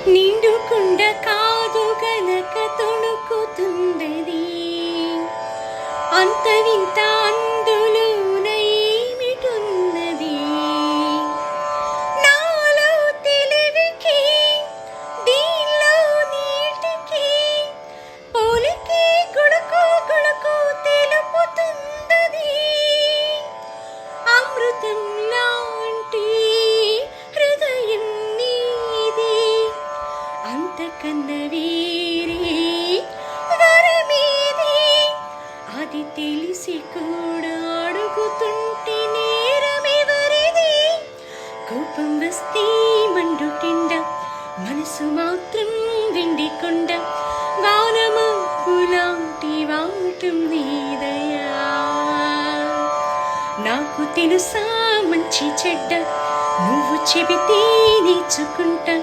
నిండుకుండ కాదు గనక తొణుకుతున్నది అంత వింత అందులోన ఏమిటున్నది నాలో తెలివికి దీనిలో నీటికి పోలికి గుడుకు గుడుకు తెలుపుతున్నది అమృతం లాంటి హృదయం నీది అంతకన్న వేరే వరమేది అది తెలిసి కూడా అడుగుతుంటే నేరమెవరిది కోపం వస్తే మండుటిండ మనసు మాత్రం వెండికొండ వానమబ్బులాంటి వాటం నీదయా నాకు తెలుసా మంచి చెడ్డ నువ్వు చెబితే నేర్చుకుంటా